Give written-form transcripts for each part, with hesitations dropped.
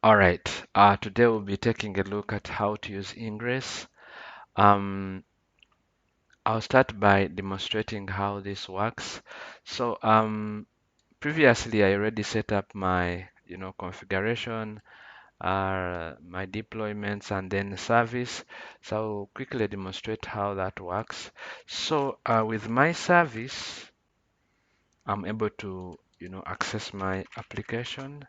All right. Today we'll be taking a look at how to use Ingress. Um, I'll start by demonstrating how this works. So, previously I already set up my, configuration, my deployments, and then service. So I'll quickly demonstrate how that works. So, with my service, I'm able to, access my application.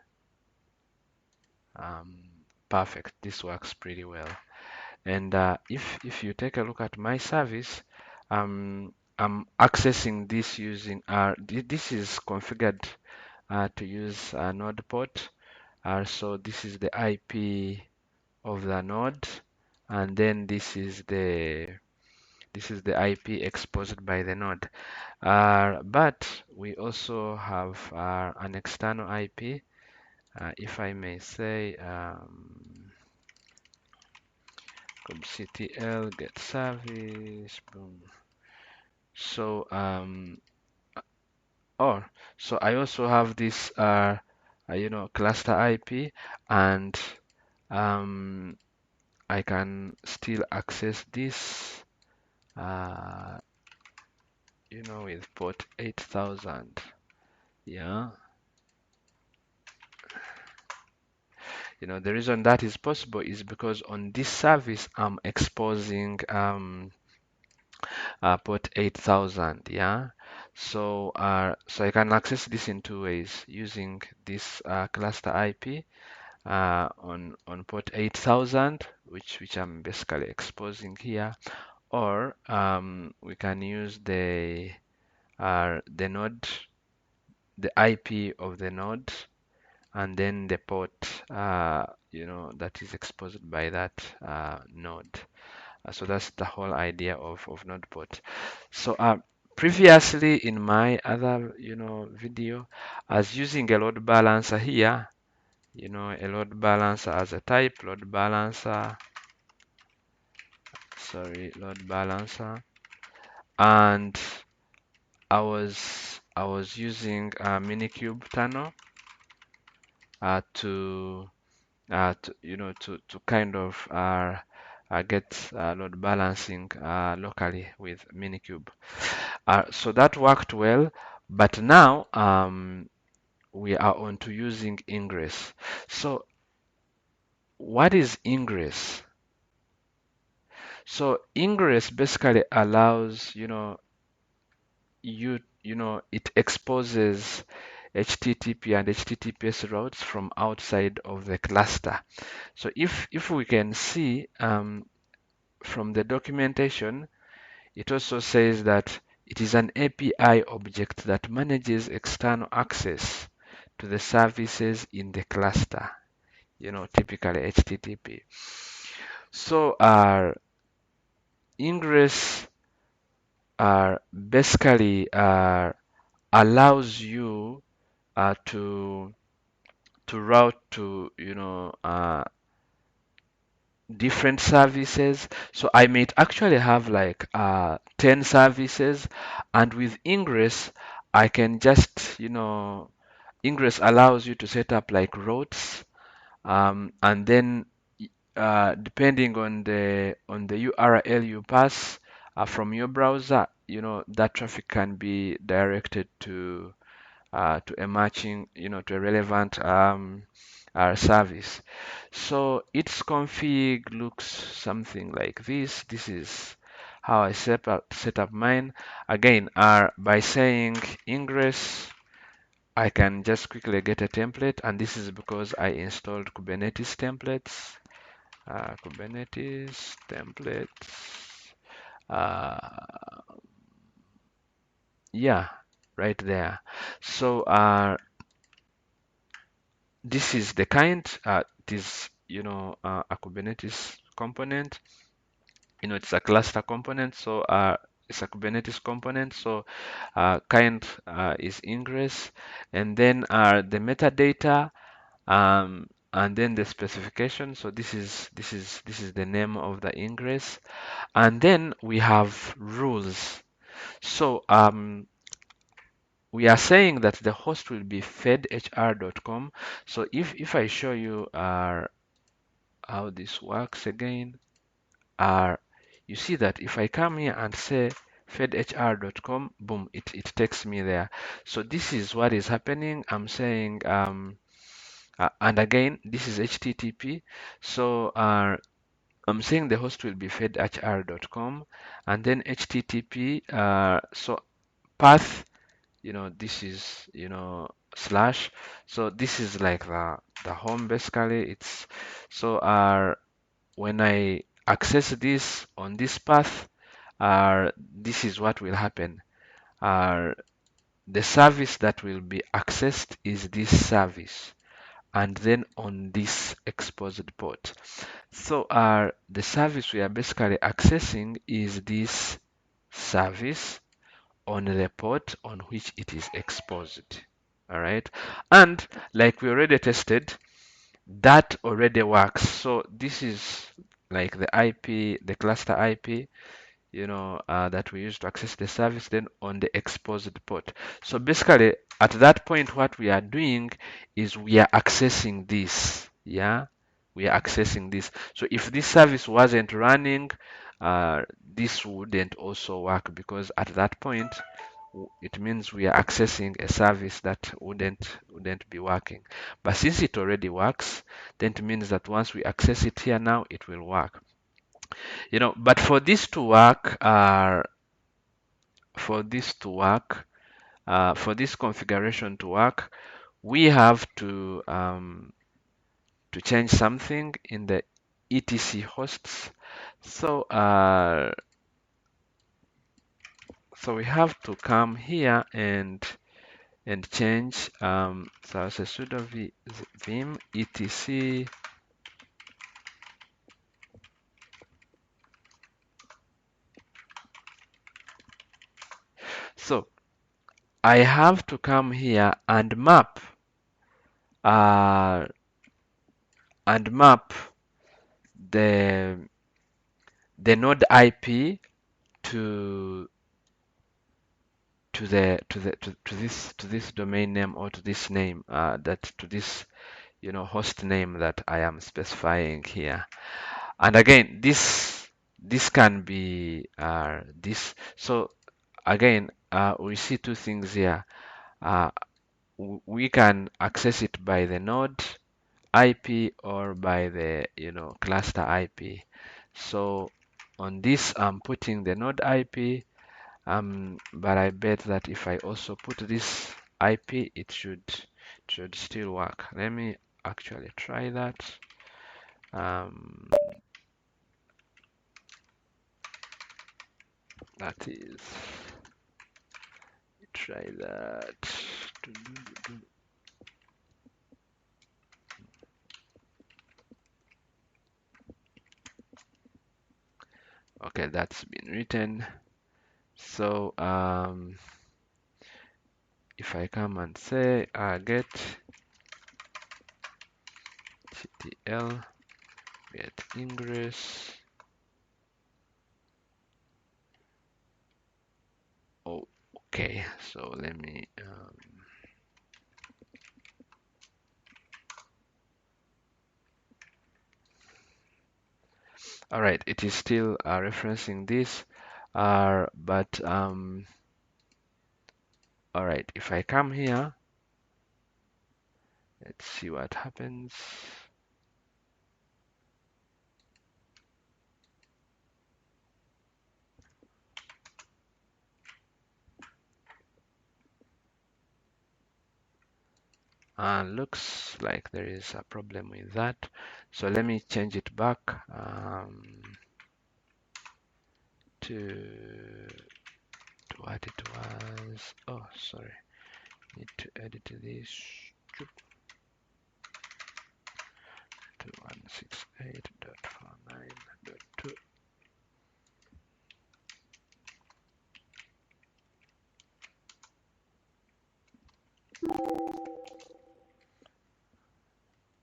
Um, Perfect. This works pretty well. And if you take a look at my service, I'm accessing this using this is configured to use a node port. So this is the IP of the node, and then this is the IP exposed by the node. But we also have an external IP, if I may say. Kubectl get service, boom. So oh, so I also have this cluster IP, and um, I can still access this uh, with port 8000. Yeah, the reason that is possible is because on this service I'm exposing port 8000. Yeah, so I can access this in two ways, using this cluster IP on port 8000, which I'm basically exposing here, or we can use the node, the IP of the node, and then the port that is exposed by that node. So that's the whole idea of node port. So previously in my other video, I was using a load balancer here, a load balancer as a type, load balancer, sorry, load balancer, and I was using a minikube tunnel to kind of get load balancing locally with minikube. So that worked well, but now we are on to using Ingress. So what is Ingress? So Ingress basically allows, it exposes HTTP and HTTPS routes from outside of the cluster. So if we can see from the documentation, it also says that it is an API object that manages external access to the services in the cluster, typically HTTP. So Ingress basically allows you to route to different services. So I might actually have like 10 services, and with Ingress I can just Ingress allows you to set up like routes, and then depending on the URL you pass from your browser, that traffic can be directed to a matching, to a relevant service. So its config looks something like this. This is how I set up mine. Again, by saying ingress, I can just quickly get a template, and this is because I installed Kubernetes templates. Kubernetes templates. Uh, yeah, right there. So this is the kind. It is a Kubernetes component. It's a cluster component, so it's a Kubernetes component. So kind is ingress, and then the metadata, and then the specification. So this is the name of the ingress, and then we have rules. So we are saying that the host will be fedhr.com. So if I show you how this works again, uh, you see that if I come here and say fedhr.com, boom, it takes me there. So this is what is happening. I'm saying, and again, this is HTTP. So I'm saying the host will be fedhr.com, and then HTTP. So path, this is, slash. So this is like the home basically. It's so when I access this on this path, this is what will happen. Uh, the service that will be accessed is this service, and then on this exposed port. So the service we are basically accessing is this service on the port on which it is exposed. All right. And like we already tested, that already works. So this is like the IP, the cluster IP, that we use to access the service, then on the exposed port. So basically, at that point, what we are doing is we are accessing this. Yeah, we are accessing this. So if this service wasn't running, this wouldn't also work, because at that point, it means we are accessing a service that wouldn't be working. But since it already works, then it means that once we access it here now, it will work. But for this to work, for this configuration to work, we have to change something in the etc hosts. So so we have to come here and change. So I'll say sudo vim etc. So I have to come here and map uh, the node IP to this domain name, or to this name, that to this host name that I am specifying here. And again, this can be this. So again, we see two things here. Uh, we can access it by the node IP or by the cluster IP. So on this, I'm putting the node IP. But I bet that if I also put this IP, it should still work. Let me actually try that. That is, try that. Okay, that's been written. So if I come and say get ctl get ingress. Oh, okay. So let me all right, it is still referencing this, but all right, if I come here, let's see what happens. Looks like there is a problem with that. So let me change it back to what it was. Oh, sorry. Need to edit this to 168.49.2.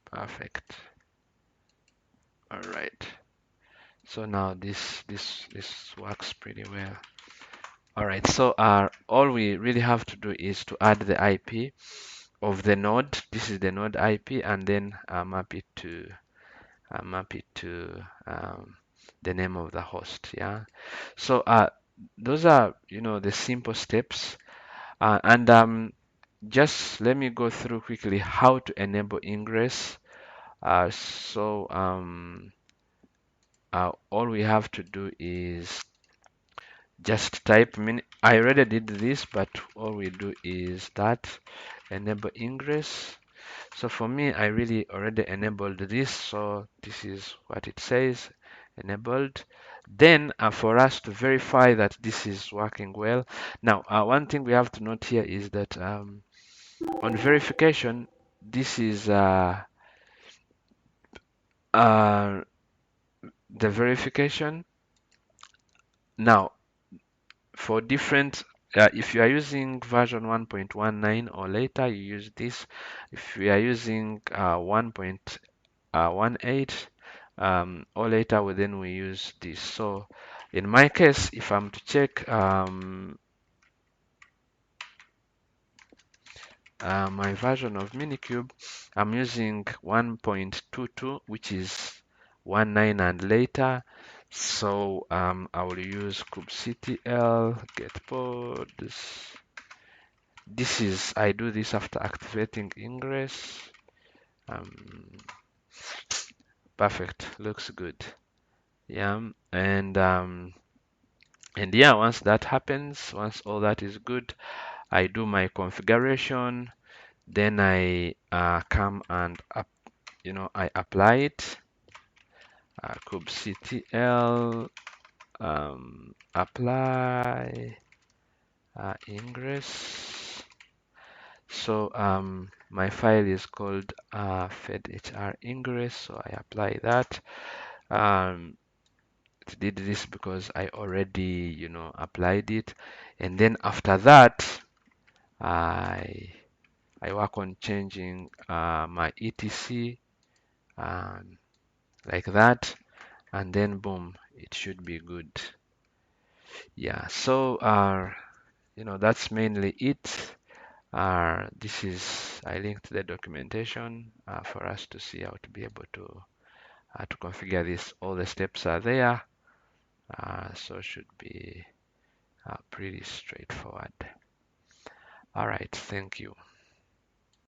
Perfect. All right. So now this works pretty well. All right, so all we really have to do is to add the IP of the node. This is the node IP, and then map it to the name of the host. Yeah. So those are the simple steps, and just let me go through quickly how to enable ingress. All we have to do is just type I already did this, but all we do is that enable ingress. So for me, I really already enabled this, so this is what it says, enabled. Then for us to verify that this is working well. Now, one thing we have to note here is that on verification, this is uh, the verification. Now, for different, if you are using version 1.19 or later, you use this. If you are using 1.18 or later, well, then we use this. So in my case, if I'm to check my version of Minikube, I'm using 1.22, which is 19 and later. So I will use kubectl get pods. I do this after activating ingress. Perfect, looks good. Yeah, and yeah, once that happens, once all that is good, I do my configuration. Then I come and I apply it. kubectl apply ingress. So my file is called fedhr ingress. So I apply that. It did this because I already, applied it. And then after that, I I work on changing my etc like that, and then boom, it should be good. Yeah. So that's mainly it. This is I linked the documentation for us to see how to be able to configure this. All the steps are there, so should be pretty straightforward. All right, thank you.